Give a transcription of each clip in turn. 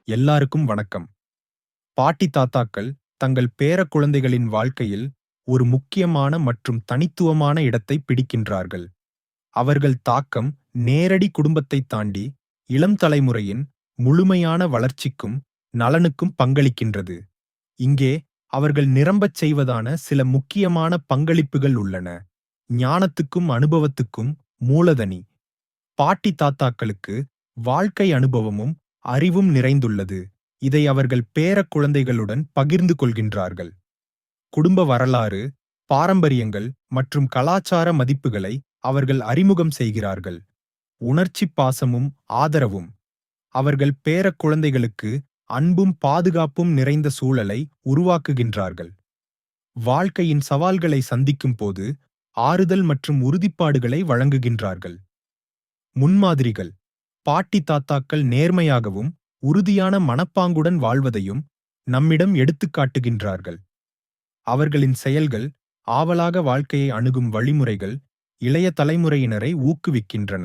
எல்லாருக்கும் வணக்கம். பாட்டி தாத்தாக்கள் தங்கள் பேர குழந்தைகளின் வாழ்க்கையில் ஒரு முக்கியமான மற்றும் தனித்துவமான இடத்தை பிடிக்கின்றார்கள். அவர்கள் தாக்கம் நேரடி குடும்பத்தை தாண்டி இளம் தலைமுறையின் முழுமையான வளர்ச்சிக்கும் நலனுக்கும் பங்களிக்கின்றது. இங்கே அவர்கள் நிரம்பச் செய்வதான சில முக்கியமான பங்களிப்புகள் உள்ளன. ஞானத்துக்கும் அனுபவத்துக்கும் மூலதனி. பாட்டி தாத்தாக்களுக்கு வாழ்க்கை அனுபவமும் அறிவும் நிறைந்துள்ளது. இதை அவர்கள் பேரக் குழந்தைகளுடன் பகிர்ந்து கொள்கின்றார்கள். குடும்ப வரலாறு, பாரம்பரியங்கள் மற்றும் கலாச்சார மதிப்புகளை அவர்கள் அறிமுகம் செய்கிறார்கள். உணர்ச்சி பாசமும் ஆதரவும். அவர்கள் பேரக் குழந்தைகளுக்கு அன்பும் பாதுகாப்பும் நிறைந்த சூழலை உருவாக்குகின்றார்கள். வாழ்க்கையின் சவால்களை சந்திக்கும் போது ஆறுதல் மற்றும் உறுதிப்பாடுகளை வழங்குகின்றார்கள். முன்மாதிரிகள். பாட்டி தாத்தாக்கள் நேர்மையாகவும் உறுதியான மனப்பாங்குடன் வாழ்வதையும் நம்மிடம் எடுத்துக்காட்டுகின்றார்கள். அவர்களின் செயல்கள் ஆவலாக வாழ்க்கையை அணுகும் வழிமுறைகள் இளைய தலைமுறையினரை ஊக்குவிக்கின்றன.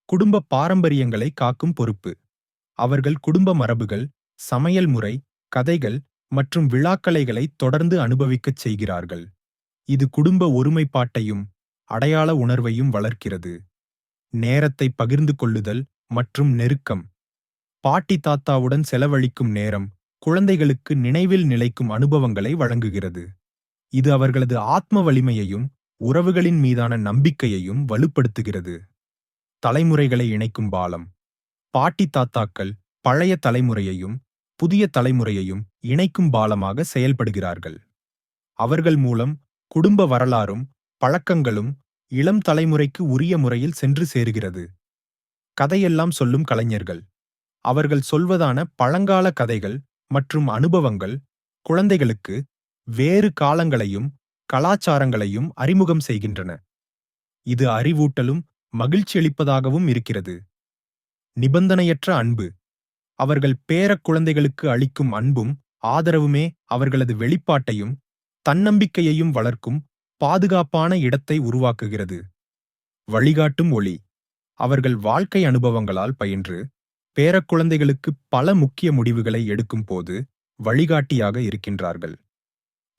குடும்ப பாரம்பரியங்களை காக்கும் பொறுப்பு. அவர்கள் குடும்ப மரபுகள், சமையல் முறை, கதைகள் மற்றும் விழாக்கலைகளை தொடர்ந்து அனுபவிக்கச் செய்கிறார்கள். இது குடும்ப ஒருமைப்பாட்டையும் அடையாள உணர்வையும் வளர்க்கிறது. நேரத்தை பகிர்ந்து கொள்ளுதல் மற்றும் நெருக்கம். பாட்டி தாத்தாவுடன் செலவழிக்கும் நேரம் குழந்தைகளுக்கு நினைவில் நிலைக்கும் அனுபவங்களை வழங்குகிறது. இது அவர்களது ஆத்ம வலிமையையும் உறவுகளின் மீதான நம்பிக்கையையும் வலுப்படுத்துகிறது. தலைமுறைகளை இணைக்கும் பாலம். பாட்டி தாத்தாக்கள் பழைய தலைமுறையையும் புதிய தலைமுறையையும் இணைக்கும் பாலமாக செயல்படுகிறார்கள். அவர்கள் மூலம் குடும்ப வரலாறும் பழக்கங்களும் இளம் தலைமுறைக்கு உரிய முறையில் சென்று சேருகிறது. கதையெல்லாம் சொல்லும் கலைஞர்கள். அவர்கள் சொல்வதான பழங்கால கதைகள் மற்றும் அனுபவங்கள் குழந்தைகளுக்கு வேறு காலங்களையும் கலாச்சாரங்களையும் அறிமுகம் செய்கின்றன. இது அறிவூட்டலும் மகிழ்ச்சியளிப்பதாகவும் இருக்கிறது. நிபந்தனையற்ற அன்பு. அவர்கள் பேரக் குழந்தைகளுக்கு அளிக்கும் அன்பும் ஆதரவுமே அவர்களது வெளிப்பாட்டையும் தன்னம்பிக்கையையும் வளர்க்கும் பாதுகாப்பான இடத்தை உருவாக்குகிறது. வழிகாட்டும் ஒளி. அவர்கள் வாழ்க்கை அனுபவங்களால் பயின்று பேரக்குழந்தைகளுக்கு பல முக்கிய முடிவுகளை எடுக்கும் போது வழிகாட்டியாக இருக்கின்றார்கள்.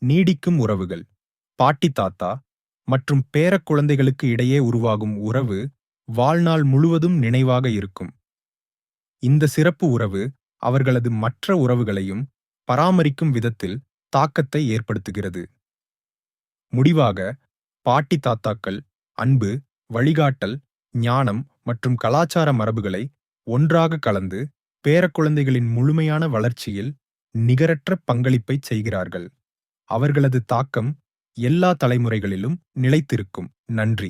நீடிக்கும் உறவுகள். பாட்டி தாத்தா மற்றும் பேரக்குழந்தைகளுக்கு இடையே உருவாகும் உறவு வாழ்நாள் முழுவதும் நினைவாக இருக்கும். இந்த சிறப்பு உறவு அவர்களது மற்ற உறவுகளையும் பராமரிக்கும் விதத்தில் தாக்கத்தை ஏற்படுத்துகிறது. முடிவாக, பாட்டி தாத்தாக்கள் அன்பு, வழிகாட்டல், ஞானம் மற்றும் கலாச்சார மரபுகளை ஒன்றாக கலந்து பேரக்குழந்தைகளின் முழுமையான வளர்ச்சியில் நிகரற்ற பங்களிப்பை செய்கிறார்கள். அவர்களது தாக்கம் எல்லா தலைமுறைகளிலும் நிலைத்திருக்கும். நன்றி.